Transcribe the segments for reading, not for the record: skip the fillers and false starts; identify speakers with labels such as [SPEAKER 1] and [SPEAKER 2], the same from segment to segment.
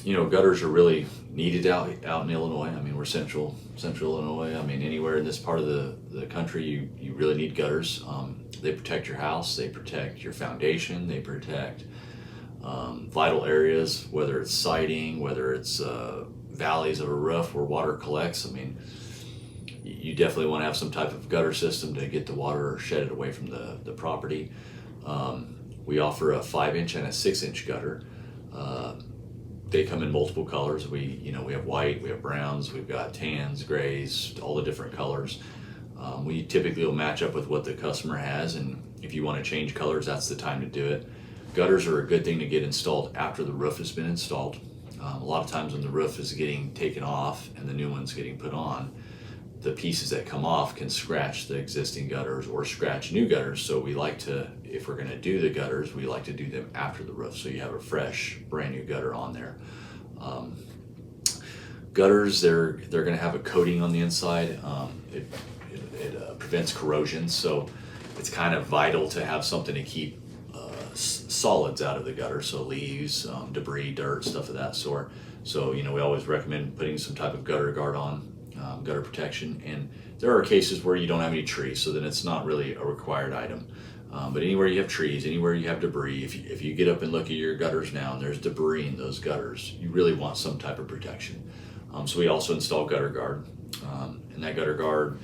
[SPEAKER 1] Gutters are really needed out in Illinois. I mean, we're central Illinois. I mean, anywhere in this part of the country, you really need gutters. They protect your house, they protect your foundation, they protect vital areas, whether it's siding, whether it's valleys of a roof where water collects. I mean, you definitely want to have some type of gutter system to get the water shedded away from the property. We offer a 5-inch and a 6-inch gutter. They come in multiple colors. We have white, we have browns, we've got tans, grays, all the different colors. We typically will match up with what the customer has, and if you want to change colors, that's the time to do it. Gutters are a good thing to get installed after the roof has been installed. A lot of times when the roof is getting taken off and the new one's getting put on, the pieces that come off can scratch the existing gutters or scratch new gutters. So we like to, if we're going to do the gutters, we like to do them after the roof, so you have a fresh, brand new gutter on there. Gutters, they're going to have a coating on the inside. It prevents corrosion, so it's kind of vital to have something to keep solids out of the gutter, so leaves, debris, dirt, stuff of that sort. So we always recommend putting some type of gutter guard on, gutter protection. And there are cases where you don't have any trees, so then it's not really a required item. But anywhere you have trees, anywhere you have debris, if you get up and look at your gutters now and there's debris in those gutters, you really want some type of protection. So we also install gutter guard, and that gutter guard,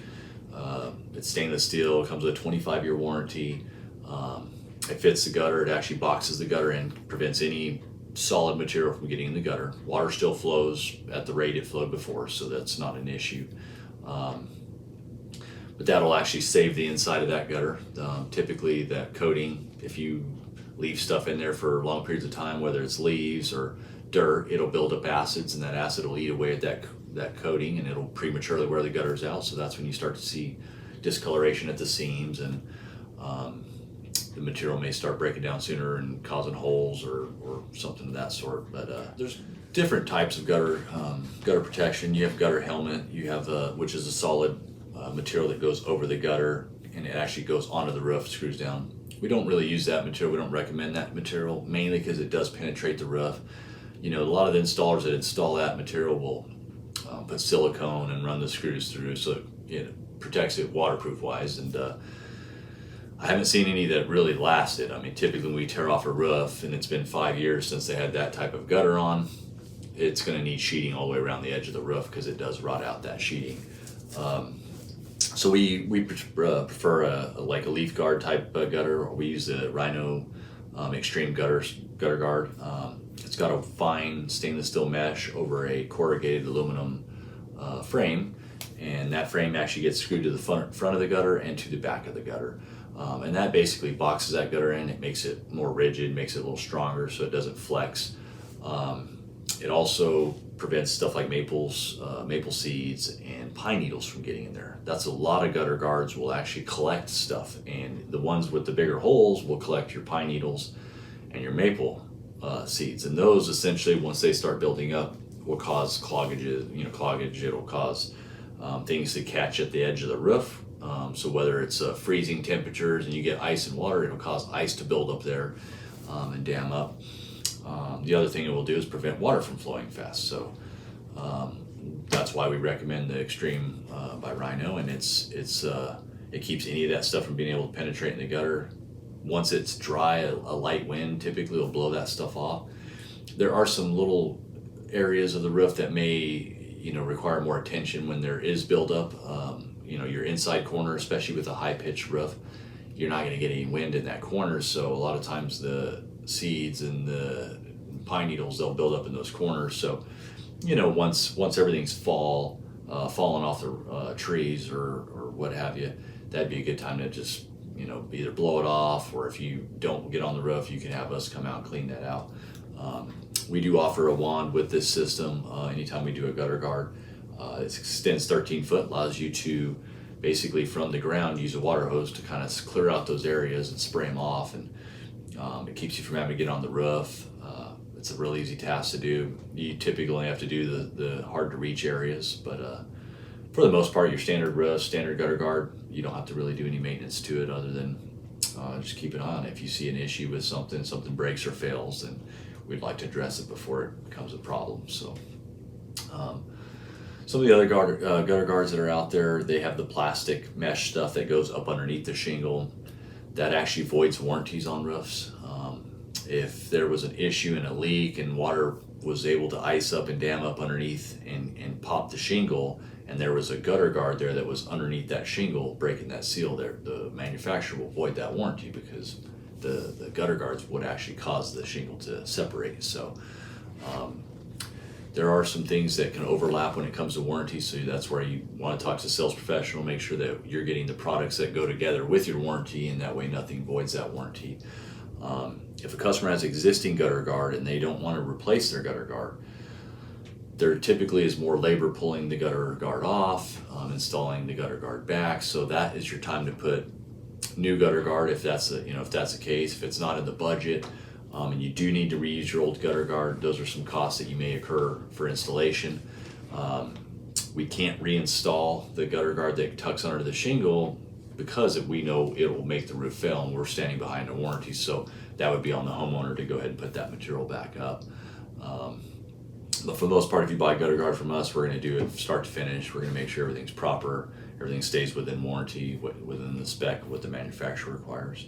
[SPEAKER 1] it's stainless steel, it comes with a 25-year warranty. It fits the gutter, it actually boxes the gutter in, prevents any solid material from getting in the gutter. Water still flows at the rate it flowed before, so that's not an issue. But that'll actually save the inside of that gutter. Typically that coating, if you leave stuff in there for long periods of time, whether it's leaves or dirt, it'll build up acids, and that acid will eat away at that coating, and it'll prematurely wear the gutters out. So that's when you start to see discoloration at the seams, and the material may start breaking down sooner and causing holes or something of that sort. But there's different types of gutter protection. You have gutter helmet, you have which is a solid material that goes over the gutter, and it actually goes onto the roof, screws down. We don't really use that material. We don't recommend that material, mainly because it does penetrate the roof. A lot of the installers that install that material will put silicone and run the screws through, so it protects it waterproof wise. And I haven't seen any that really lasted. I mean, typically when we tear off a roof and it's been 5 years since they had that type of gutter on, it's going to need sheeting all the way around the edge of the roof because it does rot out that sheeting. So we prefer like a leaf guard type gutter, or we use the Rhino Extreme gutter guard. It's got a fine stainless steel mesh over a corrugated aluminum frame, and that frame actually gets screwed to the front of the gutter and to the back of the gutter. And that basically boxes that gutter in. It makes it more rigid, makes it a little stronger so it doesn't flex. It also prevents stuff like maple seeds and pine needles from getting in there. That's a lot of gutter guards will actually collect stuff, and the ones with the bigger holes will collect your pine needles and your maple seeds. And those essentially, once they start building up, will cause cloggage. It'll cause things to catch at the edge of the roof. So whether it's freezing temperatures and you get ice and water, it'll cause ice to build up there and dam up. The other thing it will do is prevent water from flowing fast. So that's why we recommend the Extreme by Rhino, and it keeps any of that stuff from being able to penetrate in the gutter. Once it's dry, a light wind typically will blow that stuff off. There are some little areas of the roof that may require more attention when there is buildup. Your inside corner, especially with a high-pitched roof, you're not going to get any wind in that corner. So a lot of times the seeds and the pine needles, they'll build up in those corners. So once everything's fallen off the trees or what have you, that'd be a good time to just either blow it off, or if you don't get on the roof, you can have us come out and clean that out. We do offer a wand with this system anytime we do a gutter guard. It extends 13 foot, allows you to basically from the ground use a water hose to kind of clear out those areas and spray them off, and it keeps you from having to get on the roof. It's a real easy task to do. You typically only have to do the hard to reach areas, but for the most part, your standard roof, standard gutter guard, you don't have to really do any maintenance to it other than just keep an eye on it. If you see an issue with something breaks or fails, then we'd like to address it before it becomes a problem. So some of the other gutter guards that are out there, they have the plastic mesh stuff that goes up underneath the shingle that actually voids warranties on roofs. If there was an issue and a leak and water was able to ice up and dam up underneath and pop the shingle, and there was a gutter guard there that was underneath that shingle breaking that seal there, the manufacturer will void that warranty because the gutter guards would actually cause the shingle to separate. So there are some things that can overlap when it comes to warranty, so that's where you want to talk to a sales professional, make sure that you're getting the products that go together with your warranty, and that way nothing voids that warranty. If a customer has existing gutter guard and they don't want to replace their gutter guard, there typically is more labor pulling the gutter guard off, installing the gutter guard back. So that is your time to put new gutter guard if that's the case. If it's not in the budget and you do need to reuse your old gutter guard, those are some costs that you may occur for installation. We can't reinstall the gutter guard that tucks under the shingle because we know it will make the roof fail, and we're standing behind a warranty. So that would be on the homeowner to go ahead and put that material back up. But for the most part, if you buy gutter guard from us, we're going to do it start to finish. We're going to make sure everything's proper, everything stays within warranty, within the spec, what the manufacturer requires.